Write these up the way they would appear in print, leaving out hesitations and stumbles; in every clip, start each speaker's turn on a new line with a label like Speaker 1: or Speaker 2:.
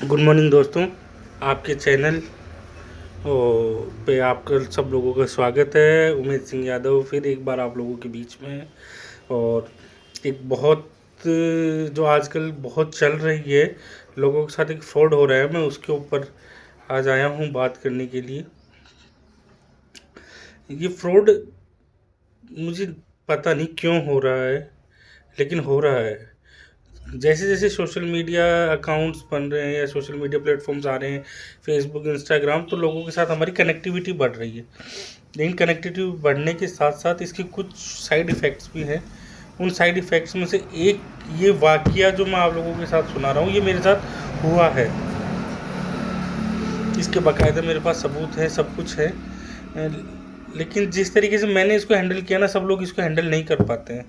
Speaker 1: Good morning दोस्तों। आपके channel पे आपका सब लोगों का स्वागत है। उमेश सिंह यादव फिर एक बार आप लोगों के बीच में है। और एक बहुत जो आजकल बहुत चल रही है, लोगों के साथ एक फ्रॉड हो रहा है, मैं उसके ऊपर आज आया हूँ बात करने के लिए। ये फ्रॉड मुझे पता नहीं क्यों हो रहा है, लेकिन हो रहा है। जैसे जैसे सोशल मीडिया अकाउंट्स बन रहे हैं या सोशल मीडिया प्लेटफॉर्म्स आ रहे हैं, फेसबुक, इंस्टाग्राम, तो लोगों के साथ हमारी कनेक्टिविटी बढ़ रही है। लेकिन कनेक्टिविटी बढ़ने के साथ साथ इसके कुछ साइड इफ़ेक्ट्स भी हैं। उन साइड इफ़ेक्ट्स में से एक ये वाकया जो मैं आप लोगों के साथ सुना रहा हूँ, ये मेरे साथ हुआ है। इसके बाकायदा मेरे पास सबूत है, सब कुछ है। लेकिन जिस तरीके से मैंने इसको हैंडल किया ना, सब लोग इसको हैंडल नहीं कर पाते हैं।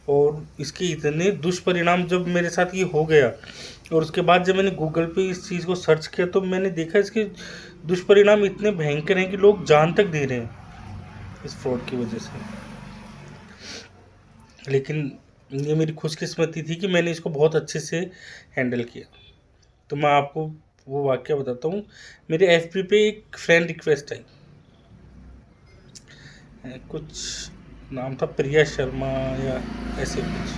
Speaker 1: और इसके इतने दुष्परिणाम जब मेरे साथ ये हो गया, और उसके बाद जब मैंने गूगल पे इस चीज़ को सर्च किया, तो मैंने देखा इसके दुष्परिणाम इतने भयंकर हैं कि लोग जान तक दे रहे हैं इस फ्रॉड की वजह से। लेकिन ये मेरी खुशकिस्मती थी कि मैंने इसको बहुत अच्छे से हैंडल किया। तो मैं आपको वो वाक़या बताता हूँ। मेरे एफबी पे एक फ्रेंड रिक्वेस्ट आई, कुछ नाम था प्रिया शर्मा या ऐसे कुछ।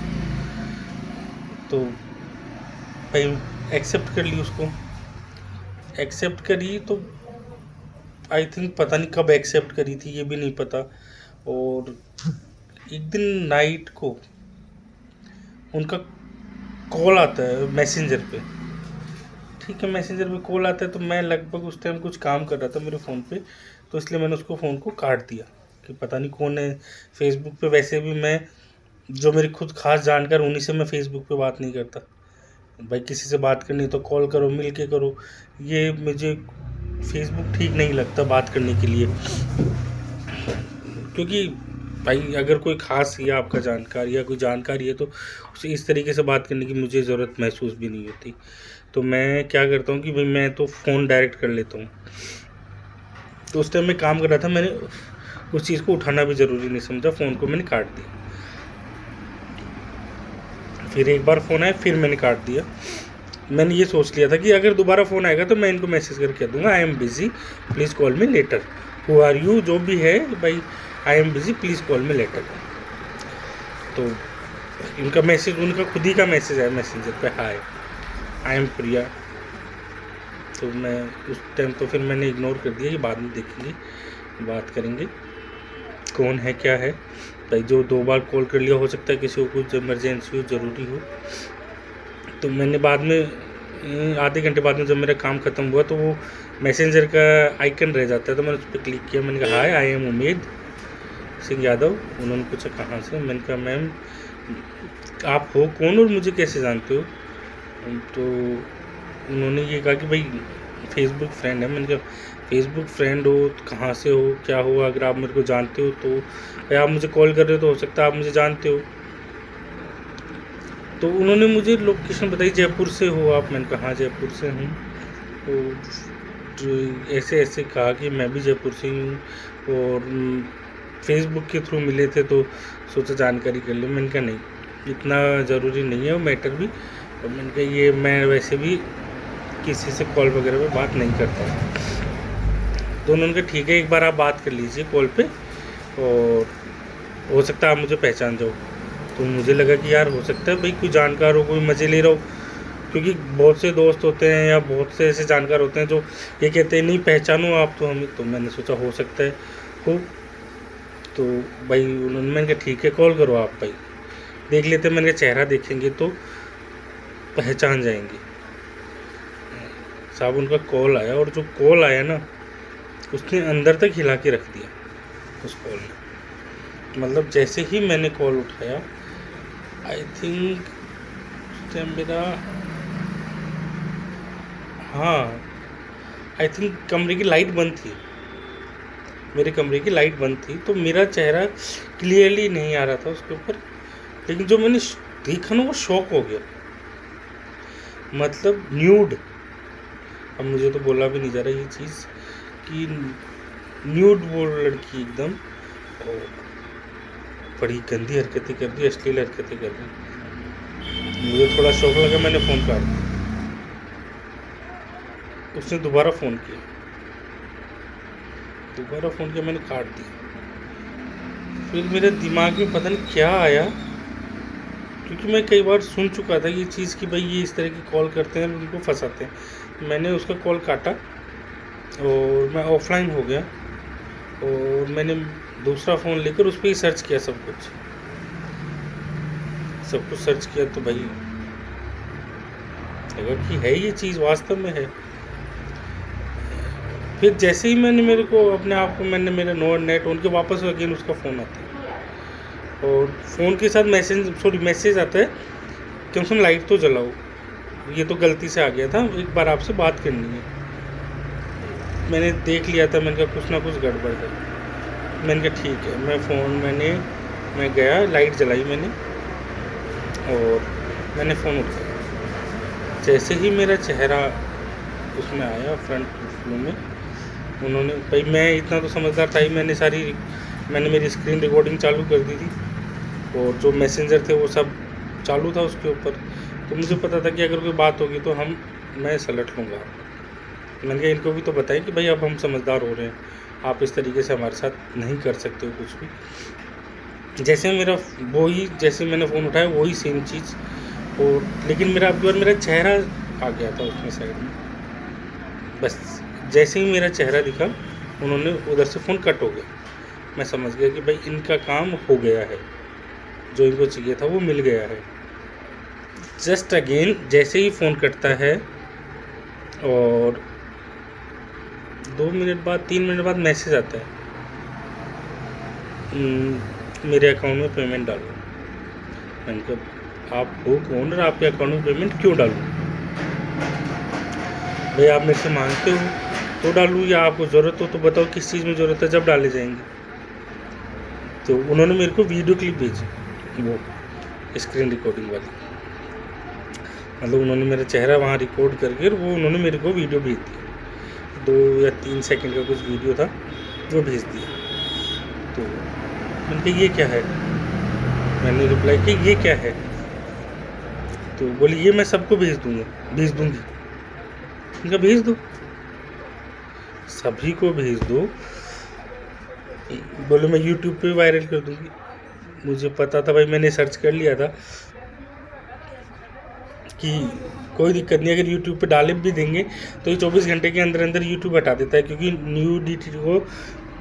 Speaker 1: तो भाई एक्सेप्ट कर ली उसको। एक्सेप्ट करी तो आई थिंक पता नहीं कब एक्सेप्ट करी थी, ये भी नहीं पता। और एक दिन नाइट को उनका कॉल आता है मैसेंजर पे। ठीक है, मैसेंजर पे कॉल आता है, तो मैं लगभग उस टाइम कुछ काम कर रहा था मेरे फ़ोन पे, तो इसलिए मैंने उसको फ़ोन को काट दिया कि पता नहीं कौन है। फेसबुक पे वैसे भी मैं, जो मेरी खुद खास जानकार, उन्हीं से मैं फेसबुक पे बात नहीं करता। भाई किसी से बात करनी तो कॉल करो, मिल के करो। ये मुझे फेसबुक ठीक नहीं लगता बात करने के लिए, क्योंकि भाई अगर कोई ख़ास या आपका जानकार या कोई जानकारी है, तो उसे इस तरीके से बात करने की मुझे ज़रूरत महसूस भी नहीं होती। तो मैं क्या करता हूँ कि भाई मैं तो फ़ोन डायरेक्ट कर लेता हूँ। तो उस टाइम मैं काम कर रहा था, मैंने उस चीज़ को उठाना भी ज़रूरी नहीं समझा, फ़ोन को मैंने काट दिया। फिर एक बार फ़ोन आया, फिर मैंने काट दिया। मैंने ये सोच लिया था कि अगर दोबारा फ़ोन आएगा तो मैं इनको मैसेज करके दूंगा, I am busy, please call me later, who are you, जो भी है भाई, I am busy, please call me later. तो इनका मैसेज, उनका खुद ही का मैसेज आया मैसेंजर पे, हाय आई एम प्रिया। तो मैं उस टाइम तो फिर मैंने इग्नोर कर दिया कि बाद में देखेंगे, बात करेंगे, कौन है क्या है। भाई जो 2 बार कॉल कर लिया, हो सकता है किसी को कुछ इमरजेंसी हो, ज़रूरी हो। तो मैंने बाद में आधे घंटे बाद में जब मेरा काम ख़त्म हुआ, तो वो मैसेंजर का आइकन रह जाता है, तो मैंने उस पर क्लिक किया। मैंने कहा हाय आई एम उमेद सिंह यादव। उन्होंने पूछा कहाँ से। मैंने कहा मैम आप हो कौन और मुझे कैसे जानते हो। तो उन्होंने ये कहा कि भाई फेसबुक फ्रेंड है। मैंने कहा फेसबुक फ्रेंड हो तो कहाँ से हो, क्या हो, अगर आप मेरे को जानते हो तो भाई आप मुझे कॉल कर रहे हो, तो हो सकता है आप मुझे जानते हो। तो उन्होंने मुझे लोकेशन बताई, जयपुर से हो आप। मैंने कहा हाँ जयपुर से हूँ। तो ऐसे ऐसे कहा कि मैं भी जयपुर से ही हूँ, और फेसबुक के थ्रू मिले थे, तो सोचा जानकारी कर ले। मैंने कहा नहीं, इतना ज़रूरी नहीं है वो मैटर भी। और मैंने कहा ये मैं वैसे भी किसी से कॉल वगैरह पे बात नहीं करता हूँ। तो उन्होंने कहा ठीक है, एक बार आप बात कर लीजिए कॉल पे, और हो सकता है आप मुझे पहचान जाओ। तो मुझे लगा कि यार हो सकता है भाई कोई जानकार हो, कोई मज़े ले रहा हो, क्योंकि बहुत से दोस्त होते हैं या बहुत से ऐसे जानकार होते हैं जो ये कहते हैं नहीं पहचानो आप तो हमें। तो मैंने सोचा हो सकता है हो। तो भाई उन्होंने, मैंने कहा ठीक है कॉल करो आप भाई, देख लेते हैं। मैंने कहा चेहरा देखेंगे तो पहचान जाएंगे। साहब उनका कॉल आया, और जो कॉल आया ना, उसने अंदर तक हिला के रख दिया उस कॉल ने। मतलब जैसे ही मैंने कॉल उठाया, आई थिंक उस टाइम मेरा, हाँ आई थिंक कमरे की लाइट बंद थी, मेरे कमरे की लाइट बंद थी, तो मेरा चेहरा क्लियरली नहीं आ रहा था उसके ऊपर। लेकिन जो मैंने देखा ना, वो शॉक हो गया। मतलब न्यूड, अब मुझे तो बोला भी नहीं जा रहा ये चीज़ कि न्यूड वो लड़की एकदम, और बड़ी गंदी हरकतें कर दी, अश्लील हरकतें कर दी। मुझे थोड़ा शौक लगा, मैंने फ़ोन काट दिया। उसने दोबारा फ़ोन किया, मैंने काट दिया। फिर मेरे दिमाग में पता नहीं क्या आया, क्योंकि मैं कई बार सुन चुका था ये चीज़ कि भाई ये इस तरह की कॉल करते हैं, उनको फंसाते हैं। मैंने उसका कॉल काटा और मैं ऑफलाइन हो गया, और मैंने दूसरा फ़ोन लेकर उस पर ही सर्च किया, सब कुछ सर्च किया, तो भाई लगा कि है ये चीज़, वास्तव में है। फिर जैसे ही मैंने मेरे को अपने आप को मैंने मेरा नेट उनके वापस अगेन उसका फ़ोन आता है, और फ़ोन के साथ मैसेज आता है कि तुम लाइट तो जलाओ, ये तो गलती से आ गया था, एक बार आपसे बात करनी है। मैंने देख लिया था, मैंने कहा कुछ ना कुछ गड़बड़ है। मैंने कहा ठीक है, मैं गया, लाइट जलाई मैंने, और मैंने फ़ोन उठाया। जैसे ही मेरा चेहरा उसमें आया फ्रंट व्यू में, उन्होंने, भाई मैं इतना तो समझदार था ही, मैंने मेरी स्क्रीन रिकॉर्डिंग चालू कर दी थी, और जो मैसेंजर थे वो सब चालू था उसके ऊपर। तो मुझे पता था कि अगर कोई बात होगी तो मैं सलट लूँगा। मैंने कहा इनको भी तो बताएं कि भाई अब हम समझदार हो रहे हैं, आप इस तरीके से हमारे साथ नहीं कर सकते हो कुछ भी। जैसे मैंने फ़ोन उठाया वही सेम चीज़, और लेकिन अब की बार मेरा चेहरा आ गया था उसमें साइड में। बस जैसे ही मेरा चेहरा दिखा, उन्होंने उधर से फ़ोन कट हो गया। मैं समझ गया कि भाई इनका काम हो गया है, जो इनको चाहिए था वो मिल गया है। जस्ट अगेन जैसे ही फ़ोन कटता है, और 2 मिनट बाद 3 मिनट बाद मैसेज आता है, मेरे अकाउंट में पेमेंट डालो। मैंने कहा आप हो कौन और आपके अकाउंट में पेमेंट क्यों डालूँ? भाई आप मेरे से मांगते हो तो डालूँ, या आपको ज़रूरत हो तो बताओ किस चीज़ में ज़रूरत है, जब डाले जाएंगे। तो उन्होंने मेरे को वीडियो क्लिप भेजी, वो स्क्रीन रिकॉर्डिंग वाली, मतलब उन्होंने मेरा चेहरा वहाँ रिकॉर्ड करके वो उन्होंने मेरे को वीडियो भेज दी। 2 या 3 सेकंड का कुछ वीडियो था, वो भेज दिया। तो मैंने कहा ये क्या है? मैंने रिप्लाई किया ये क्या है? तो बोली ये मैं सबको भेज दूँगी। उनका भेज दो, सभी को भेज दो। बोले मैं यूट्यूब पे वायरल कर दूँगी। मुझे पता था भाई, मैंने सर्च कर लिया था कि कोई दिक्कत नहीं, अगर यूट्यूब पे डाले भी देंगे तो ये 24 घंटे के अंदर अंदर यूट्यूब हटा देता है, क्योंकि न्यूडिटी को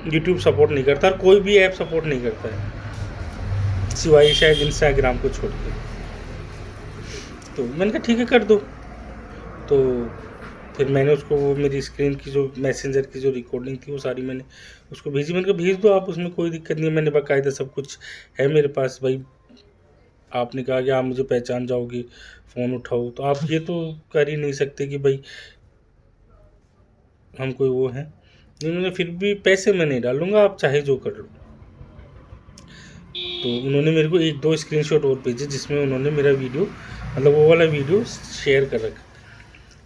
Speaker 1: यूट्यूब सपोर्ट नहीं करता, और कोई भी ऐप सपोर्ट नहीं करता है सिवाय शायद इंस्टाग्राम को छोड़ के। तो मैंने कहा ठीक है कर दो। तो फिर मैंने उसको वो मेरी स्क्रीन की जो मैसेंजर की जो रिकॉर्डिंग थी वो सारी मैंने उसको भेजी। मैंने कहा भेज दो आप, उसमें कोई दिक्कत नहीं है, मैंने बाकायदा सब कुछ है मेरे पास। भाई आपने कहा कि आप मुझे पहचान जाओगे, फ़ोन उठाओ, तो आप ये तो कर ही नहीं सकते कि भाई हम कोई वो हैं। उन्होंने फिर भी पैसे मैं नहीं डालूँगा, आप चाहे जो कर लो। तो उन्होंने मेरे को 1-2 स्क्रीनशॉट और भेजे, जिसमें उन्होंने मेरा वीडियो, मतलब वो वाला वीडियो शेयर कर रखा।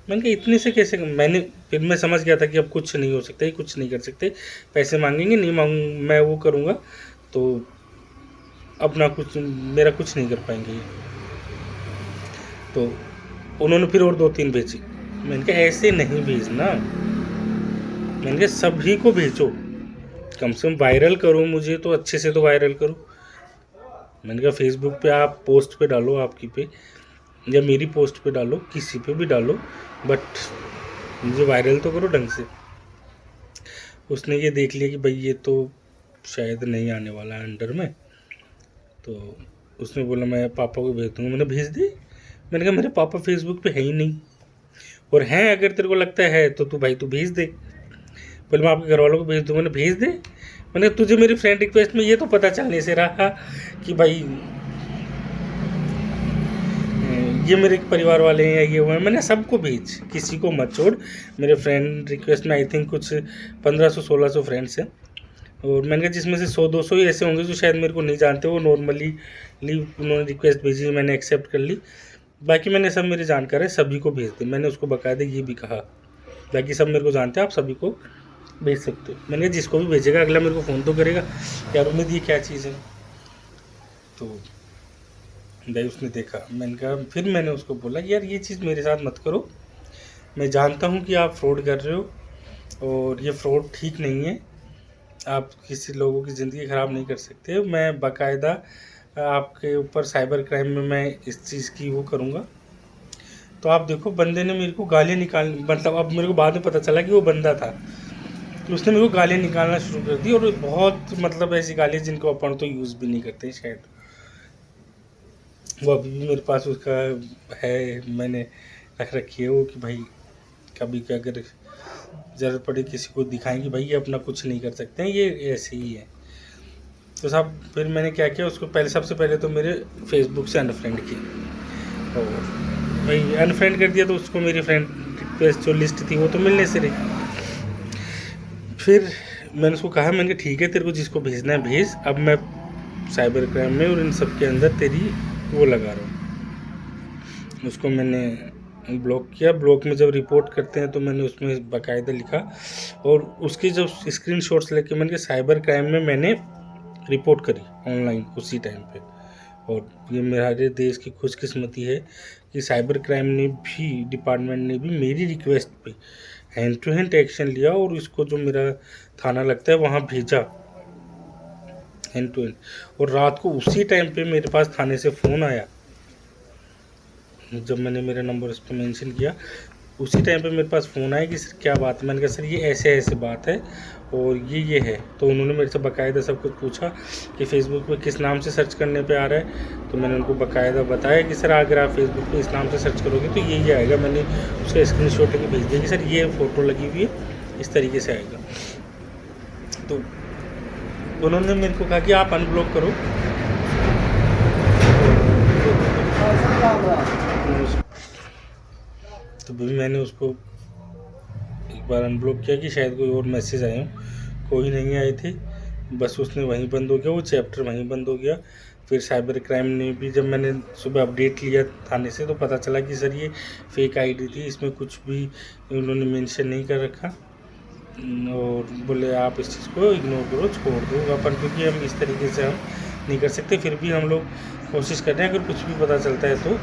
Speaker 1: मैंने कहा इतने से कैसे? फिर मैं समझ गया था कि अब कुछ नहीं हो सकता, ये कुछ नहीं कर सकते, पैसे मांगेंगे, नहीं मैं वो करूँगा तो अपना कुछ, मेरा कुछ नहीं कर पाएंगे ये। तो उन्होंने फिर और 2-3 भेजी। मैंने कहा ऐसे नहीं भेजना, मैंने कहा सभी को भेजो, कम से कम वायरल करो, मुझे तो अच्छे से तो वायरल करो। मैंने कहा फेसबुक पे आप पोस्ट पे डालो, आपकी पे या मेरी पोस्ट पे डालो, किसी पे भी डालो, बट मुझे वायरल तो करो ढंग से। उसने ये देख लिया कि भाई ये तो शायद नहीं आने वाला है अंडर में, तो उसने बोला मैं पापा को भेज दूँगा। मैंने भेज दी। मैंने कहा मेरे पापा फेसबुक पे है ही नहीं, और हैं अगर तेरे को लगता है तो तू भेज दे। बोले मैं आपके घर वालों को भेज दूँ। मैंने भेज दे। मैंने तुझे मेरी फ्रेंड रिक्वेस्ट में ये तो पता चलने से रहा कि भाई ये मेरे परिवार वाले हैं या ये हुए हैं। मैंने सबको भेज, किसी को मत छोड़। मेरे फ्रेंड रिक्वेस्ट में आई थिंक कुछ 1500-1600 फ्रेंड्स हैं, और मैंने कहा जिसमें से 100-200 ही ऐसे होंगे जो शायद मेरे को नहीं जानते, वो नॉर्मली उन्होंने रिक्वेस्ट भेजी, मैंने एक्सेप्ट कर ली। बाकी मैंने सब मेरे जानकार है, सभी को भेज दी। मैंने उसको बाकायदा ये भी कहा, बाकी सब मेरे को जानते हैं, आप सभी को भेज सकते हो। मैंने कहा जिसको भी भेजेगा अगला मेरे को फ़ोन तो करेगा यार उम्मीद ये क्या चीज़ है। तो भाई उसने देखा। मैंने कहा, फिर मैंने उसको बोला यार ये चीज़ मेरे साथ मत करो, मैं जानता हूँ कि आप फ्रॉड कर रहे हो और ये फ्रॉड ठीक नहीं है, आप किसी लोगों की ज़िंदगी ख़राब नहीं कर सकते। मैं बाकायदा आपके ऊपर साइबर क्राइम में मैं इस चीज़ की वो करूँगा। तो आप देखो, बंदे ने मेरे को गालियाँ निकाल, मतलब अब मेरे को बाद में पता चला कि वो बंदा था, तो उसने मेरे को गालियाँ निकालना शुरू कर दी, और बहुत मतलब ऐसी गालियाँ जिनको अपन तो यूज़ भी नहीं करते शायद। वो अभी भी मेरे पास उसका है, मैंने रख रखी है वो, कि भाई कभी क्या अगर ज़रूरत पड़े किसी को दिखाएं कि भाई ये अपना कुछ नहीं कर सकते हैं, ये ऐसे ही है। तो साहब फिर मैंने क्या किया, उसको पहले सबसे पहले तो मेरे फेसबुक से अनफ्रेंड किया, और भाई अनफ्रेंड कर दिया तो उसको मेरी फ्रेंड रिक्वेस्ट जो लिस्ट थी वो तो मिलने से रही। फिर मैंने उसको कहा, मैंने कहा ठीक है तेरे को जिसको भेजना है भेज, अब मैं साइबर क्राइम में और इन सब के अंदर तेरी वो लगा रहा हूँ। उसको मैंने ब्लॉक किया। ब्लॉक में जब रिपोर्ट करते हैं तो मैंने उसमें बाकायदा लिखा, और उसकी जब स्क्रीनशॉट्स लेके मैंने कहा साइबर क्राइम में मैंने रिपोर्ट करी ऑनलाइन उसी टाइम पे। और ये मेरे देश की खुशकिस्मती है कि साइबर क्राइम ने भी, डिपार्टमेंट ने भी मेरी रिक्वेस्ट पे हैंड टू हैंड एक्शन लिया, और इसको जो मेरा थाना लगता है वहाँ भेजा हैंड टू हैंड। और रात को उसी टाइम पे मेरे पास थाने से फ़ोन आया, जब मैंने मेरा नंबर उस पर मेंशन किया उसी टाइम पे मेरे पास फ़ोन आया कि सर क्या बात है। मैंने कहा सर ये ऐसे ऐसे बात है और ये है। तो उन्होंने मेरे से बाकायदा सब कुछ पूछा कि फ़ेसबुक पे किस नाम से सर्च करने पे आ रहा है। तो मैंने उनको बाकायदा बताया कि सर अगर आप फेसबुक पे इस नाम से सर्च करोगे तो ये आएगा। मैंने उसका स्क्रीनशॉट लेके भेज दिया कि सर ये फ़ोटो लगी हुई है, इस तरीके से आएगा। तो उन्होंने मेरे को कहा कि आप अनब्लॉक करो। तो भी मैंने उसको एक बार अनब्लॉक किया कि शायद कोई और मैसेज आए हों, कोई नहीं आए थे, बस उसने वहीं बंद हो गया, वो चैप्टर वहीं बंद हो गया। फिर साइबर क्राइम ने भी, जब मैंने सुबह अपडेट लिया थाने से तो पता चला कि सर ये फेक आईडी थी, इसमें कुछ भी उन्होंने मेंशन नहीं कर रखा, और बोले आप इस चीज़ को इग्नोर करो, छोड़ दो अपन, क्योंकि हम इस तरीके से हम नहीं कर सकते। फिर भी हम लोग कोशिश कर रहे हैं, अगर कुछ भी पता चलता है तो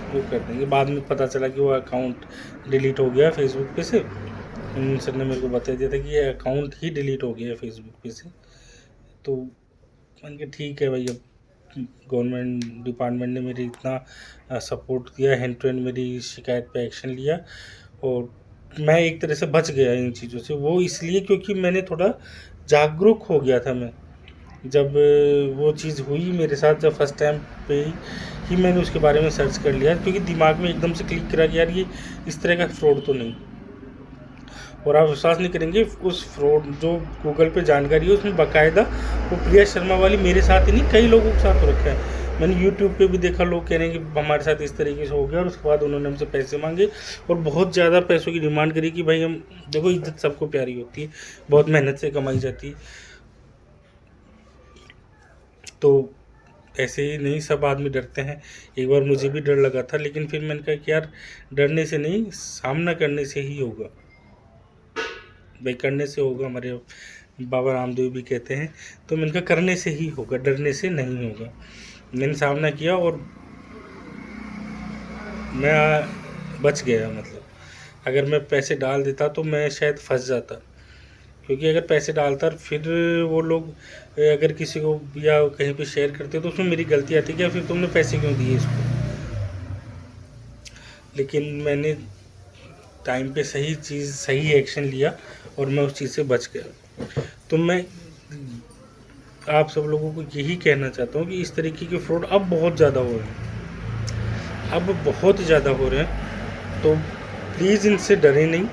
Speaker 1: वो कर देंगे। बाद में पता चला कि वो अकाउंट डिलीट हो गया फेसबुक पे से। सर ने मेरे को बता दिया था कि ये अकाउंट ही डिलीट हो गया फेसबुक पे से। तो मैंने कहा ठीक है भाई, अब गवर्नमेंट डिपार्टमेंट ने मेरी इतना सपोर्ट दिया, हैंड टू हैंड मेरी शिकायत पे एक्शन लिया, और मैं एक तरह से बच गया इन चीज़ों से। वो इसलिए क्योंकि मैंने थोड़ा जागरूक हो गया था। मैं जब वो चीज़ हुई मेरे साथ, जब फर्स्ट टाइम पे ही मैंने उसके बारे में सर्च कर लिया, क्योंकि दिमाग में एकदम से क्लिक करा कि यार ये इस तरह का फ्रॉड तो नहीं। और आप विश्वास नहीं करेंगे, उस फ्रॉड जो गूगल पे जानकारी है उसमें बाकायदा वो प्रिया शर्मा वाली मेरे साथ ही नहीं कई लोगों के साथ हो रखा है। मैंने यूट्यूब पे भी देखा, लोग कह रहे हैं कि हमारे साथ इस तरीके से हो गया, और उसके बाद उन्होंने हमसे पैसे मांगे और बहुत ज़्यादा पैसों की डिमांड करी कि भाई हम देखो, इज्जत सबको प्यारी होती है, बहुत मेहनत से कमाई जाती है। तो ऐसे ही नहीं, सब आदमी डरते हैं। एक बार मुझे भी डर लगा था, लेकिन फिर मैंने कहा कि यार डरने से नहीं, सामना करने से ही होगा भाई, करने से होगा, हमारे बाबा रामदेव भी कहते हैं। तो मैंने कहा करने से ही होगा, डरने से नहीं होगा। मैंने सामना किया और मैं बच गया। मतलब अगर मैं पैसे डाल देता तो मैं शायद फंस जाता, क्योंकि अगर पैसे डालता फिर वो लोग अगर किसी को या कहीं पे शेयर करते तो उसमें मेरी गलती आती, क्या फिर तुमने पैसे क्यों दिए इसको। लेकिन मैंने टाइम पे सही चीज़, सही एक्शन लिया और मैं उस चीज़ से बच गया। तो मैं आप सब लोगों को यही कहना चाहता हूँ कि इस तरीके के फ्रॉड अब बहुत ज़्यादा हो रहे हैं, अब बहुत ज़्यादा हो रहे हैं। तो प्लीज़ इनसे डरे नहीं,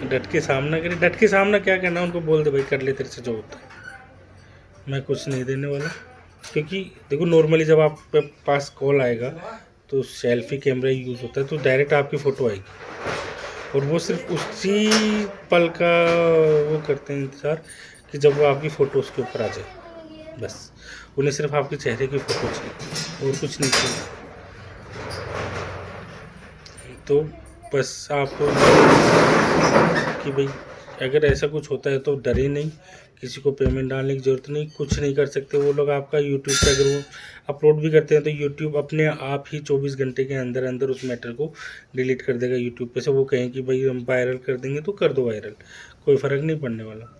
Speaker 1: डट के सामना करें। डट के सामना क्या करना, उनको बोल दे भाई कर ले तेरे से जो होता है, मैं कुछ नहीं देने वाला। क्योंकि देखो, नॉर्मली जब आप पास कॉल आएगा तो सेल्फी कैमरा यूज़ होता है, तो डायरेक्ट आपकी फ़ोटो आएगी, और वो सिर्फ उसी पल का वो करते हैं इंतज़ार कि जब वो आपकी फ़ोटो उसके ऊपर आ जाए। बस उन्हें सिर्फ आपके चेहरे की फ़ोटो चाहिए और कुछ नहीं चाहिए। तो बस आप कि भाई अगर ऐसा कुछ होता है तो डरे नहीं, किसी को पेमेंट डालने की ज़रूरत नहीं, कुछ नहीं कर सकते वो लोग आपका। यूट्यूब पे अगर वो अपलोड भी करते हैं तो यूट्यूब अपने आप ही 24 घंटे के अंदर अंदर उस मैटर को डिलीट कर देगा यूट्यूब पे से। वो कहें कि भाई हम वायरल कर देंगे तो कर दो वायरल, कोई फ़र्क नहीं पड़ने वाला।